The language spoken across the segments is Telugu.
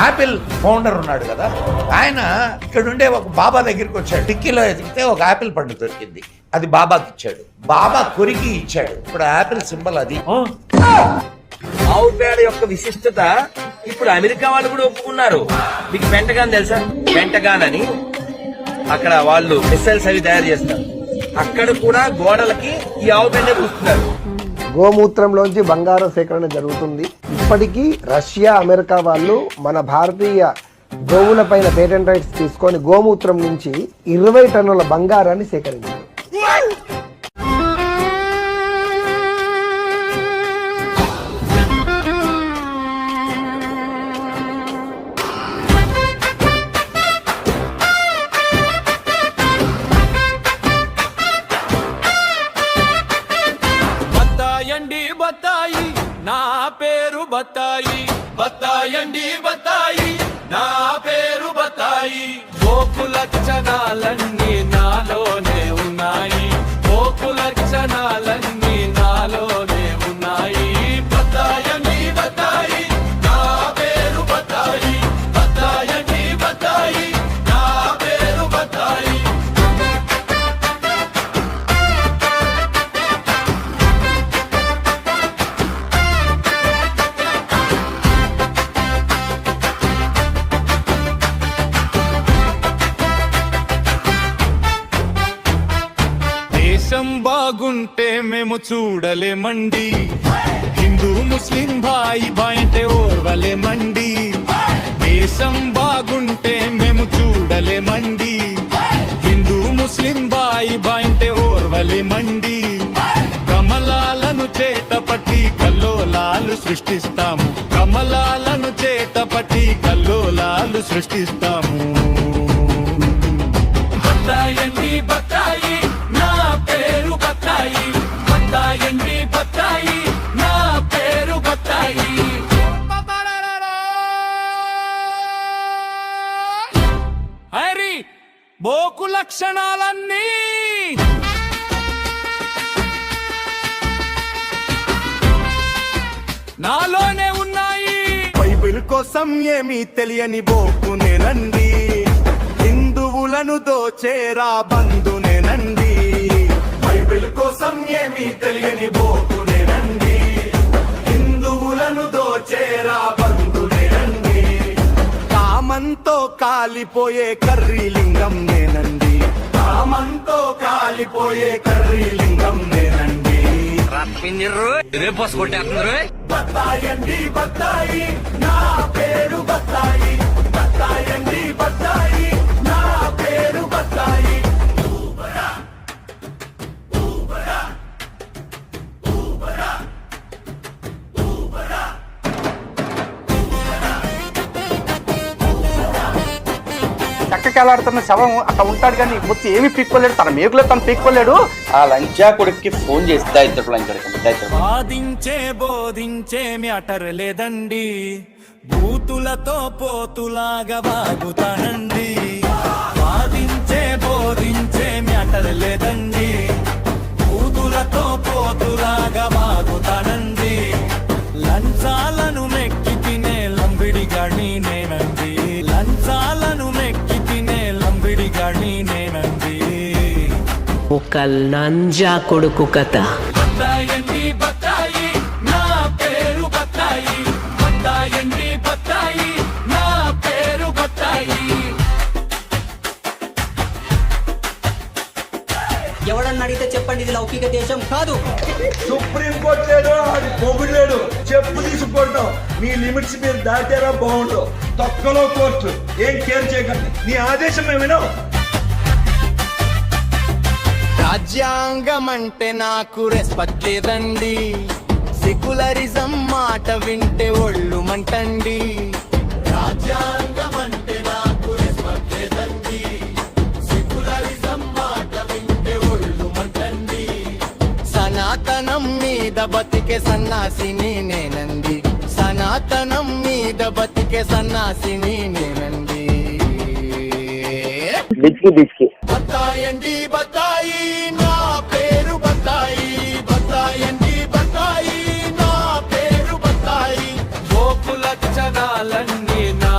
యాపిల్ ఫౌండర్ ఉన్నాడు కదా, ఆయన ఇక్కడుండే ఒక బాబా దగ్గరికి వచ్చాడు. టిక్కీలో ఎదిగితే ఒక యాపిల్ పండు దొరికింది, అది బాబాకి ఇచ్చాడు. బాబా కొరికి ఇచ్చాడు. ఇప్పుడు యాపిల్ సింబల్ అది. ఆవు పేడ యొక్క విశిష్టత ఇప్పుడు అమెరికా వాళ్ళు కూడా ఒప్పుకున్నారు. మీకు పెంటగాన్ తెలుసా? పెంటగాన్ అని అక్కడ వాళ్ళు మిసైల్స్ అవి తయారు చేస్తారు. అక్కడ కూడా గోడలకి ఈ ఆవు పెండే పూస్తున్నారు. గోమూత్రంలోంచి బంగారం సేకరణ జరుగుతుంది. ఇప్పటికీ రష్యా, అమెరికా వాళ్ళు మన భారతీయ గోవుల పైన పేటెంట్ రైట్స్ తీసుకొని గోమూత్రం నుంచి 20 టన్నుల బంగారాన్ని సేకరించారు. బత్తాయి నా పేరు బత్తాయి, బత్తాయండి బత్తాయి నా పేరు బత్తాయి. గోకు లక్షణాలన్నీ నాలోనే ఉన్నాయి, గోకు లక్షణాలన్నీ నాలోనే ఉన్నాయి. బత్తాయండి బత్తాయి నా పేరు బత్తాయి, బత్తాయండి బత్తాయి నా పేరు బత్తాయి. దేశం బాగుంటే మేము చూడలేమండి, హిందూ ముస్లిం భాయి బాయంటే ఓర్వలేమండి. దేశం బాగుంటే మేము చూడలేమండి, హిందూ ముస్లిం భాయి బాయంటే ఓర్వలేమండి. కమలాలను చేతపట్టి కల్లోలాలు సృష్టిస్తాము, కమలాలను చేతపట్టి కల్లోలాలు సృష్టిస్తాము. బత్తాయండి బత్తాయి నా పేరు బత్తాయి, బత్తాయండి బత్తాయి నా పేరు బత్తాయి. హరి బోకు లక్షణాలన్నీ నాలోనే ఉన్నాయి. బైబిల్ కోసం ఏమీ తెలియని బోకునేనండి, హిందువులను దోచేరా బంధునేనండి. బైబిల్ కోసం ఏమీ తెలియని బోకునేనండి, హిందువులను దోచేరా బంధునేనండి. కామంతో కాలిపోయే కర్రీ లింగం నేనండి, కామంతో కాలిపోయే కర్రీ లింగం నేనండి. రేపు కొట్టేస్తున్నారు. బత్తాయండి బత్తాయి నా పేరు బత్తాయి, బత్తాయండి బత్తాయి నా పేరు బత్తాయి. చక్కకెళ్ళాడుతున్న శవం అట్లా ఉంటాడు కానీ మొత్తం ఏమి పీక్కోలేడు, తన మేకులో తను పీక్కోలేడు. ఆ లంచా కొడుక్కి ఫోన్ చేస్తా ఇద్దరు లంచాడు. వాదించే బోధించే మ్యాటర్ లేదండి, బూతులతో పోతులాగా వాగుతానండి. వాదించే బోధించే మ్యాటర్ లేదండి, బూతులతో పోతులాగా వాగుతానండి. లంచాలను మెక్కి తినే లంబిడిగాడిని నేనండి, లంచాలను మెక్కి తినే లంబిడిగాడిని నేనండి. ఒక లంజా కొడుకు కథ. బత్తాయండి బత్తాయి నా పేరు బత్తాయి, బత్తాయండి బత్తాయి నా పేరు బత్తాయి. ఎవడన్నా అడిగితే చెప్పండి, ఇది లౌకిక దేశం కాదు. సుప్రీం కోర్టు లేడు, అది పొగుడు లేడు, చెప్పు తీసుకుంటాం. మీ లిమిట్స్ మీరు దాటారా బాగుండు. తొక్కలో కోర్టు ఏం కేర్ చేయకండి, నీ ఆదేశం ఏమైనా. రాజ్యాంగం అంటే నాకు రెస్పెక్ట్ లేదండి, సెక్యులరిజం మాట వింటే ఒళ్ళు మంటండి. రాజ్యాంగం అంటే నాకు రెస్పెక్ట్ లేదండి, సెక్యులరిజం మాట వింటే ఒళ్ళు మంటండి. సనాతనం మీద బతికే సన్నాసిని నేనండి, సనాతనం మీద బతికే సన్నాసిని నేనండి. బత్తాయండి బత్తాయి నా పేరు బత్తాయి, బత్తాయండి బత్తాయి నా పేరు బత్తాయి. గోకు లక్షణాలన్నీ నా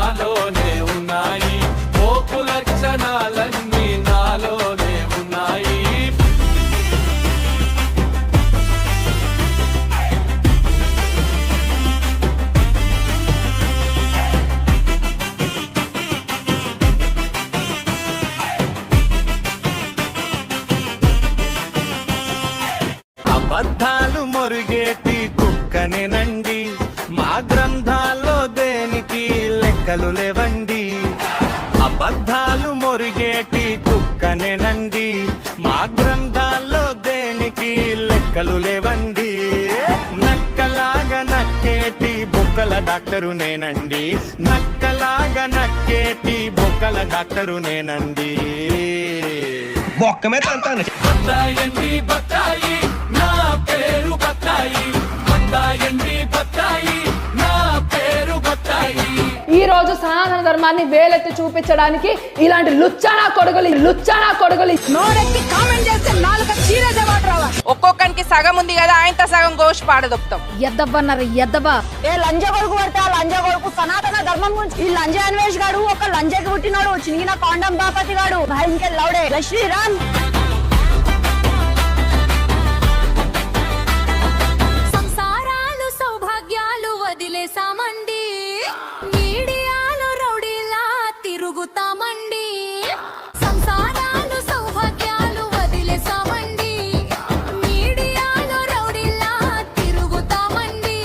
అసలు లేవండి. నక్కలాగా నక్కేటి బొక్కల డాక్టరు నేనండి. నక్కలాగా నక్కేటి బొక్కల డాక్టరు నేనండి. బొక్కమే తంతాను. బత్తాయండి బత్తాయి నా పేరు బత్తాయి. బత్తాయండి బత్తాయి నా పేరు బత్తాయి. ఈ రోజు సనాతన ధర్మాన్ని వేలెత్తి చూపించడానికి ఇలాంటి లుచ్చానా కొడుకులు నోరెత్తి కామెంట్ చేస్తే నాలుక చీరేసే మాట రావా. ఒక్కొక్కరికి సగం ఉంది కదా, ఆయనతో సగం గోష్ పాడదొప్తాం. ఎద్దబ్బన్నారు ఎద్దబా. ఏ లంజ కొడుకు పడితే ఆ లంజ కొడుకు సనాతన ధర్మం గురించి ఈ లంజ అన్వేష్ గాడు ఒక లంజకి పుట్టినోడు చిన్న కాండం బాపతి గాడు ఇంకే లౌడే. జై శ్రీరామ్. సంసారాలు సౌభాగ్యాలు వదిలేసామండి, మీడియాలో రౌడీలా తిరుగుతామండి. సంసారాలు సౌభాగ్యాలు వదిలేసామండి, మీడియాలో రౌడీలా తిరుగుతామండి.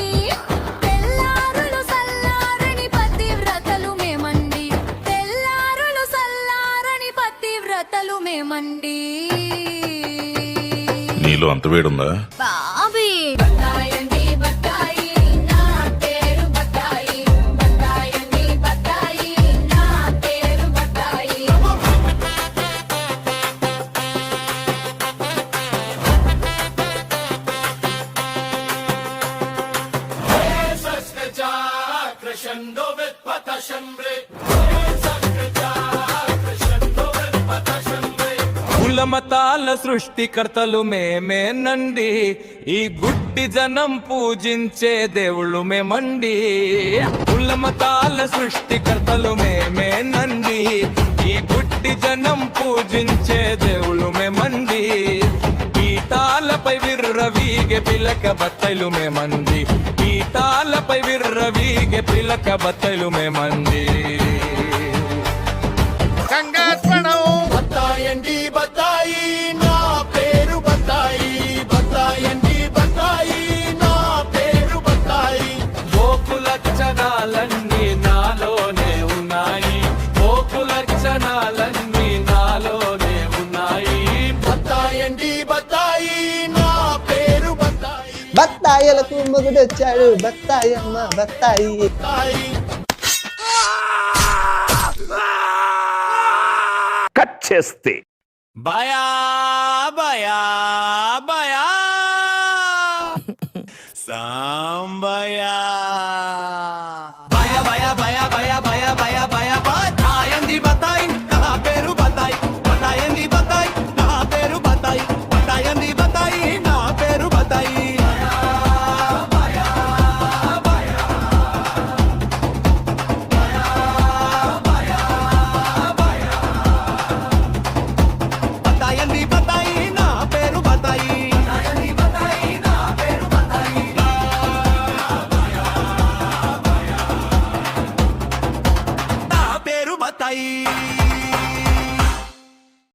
తెల్లారులు సల్లారని పతివ్రతలు మేమండి, తెల్లారులు సల్లారని పతివ్రతలు మేమండి. నీలో అంత వేడుందా? బాబీ కులమతాల సృష్టికర్తలు మేమేనండి, ఈ గుడ్డి జనం పూజించే దేవుళ్ళు మేమండి. కులమతాల సృష్టికర్తలు మేమేనండి, ఈ గుడ్డి జనం పూజించే దేవుళ్ళు మేమండి. పీఠాలపై విర్రవీగే పిలక బత్తలు మేమండి, పీఠాలపై విర్రవీగే పిలక బత్తలు మేమండి. బత్తాయండి బత్తాయి నా పేరు బత్తాయి. బత్తాయండి బత్తాయి నా పేరు బత్తాయి. గోకు లక్షణాలన్నీ నాలోనే ఉన్నాయి, గోకు లక్షణాలన్నీ నాలోనే ఉన్నాయి. బత్తాయండి బత్తాయి నా పేరు బత్తాయి. బత్తాయిలకు మొగుడొచ్చాడు, బత్తాయమ్మ బత్తాయి. కట్ చేస్తే బయా బయా బయా సాంబయా బయా బయా బయా బయా బయా బయా బయా బత్తాయండి బత్తాయి నా పేరు బత్తాయి. బత్తాయండి బత్తాయి నా పేరు బత్తాయి. బత్తాయండి బత్తాయి నా పేరు బత్తాయి. బత్తాయండి బత్తాయి నా పేరు బత్తాయి. నా పేరు బత్తాయి.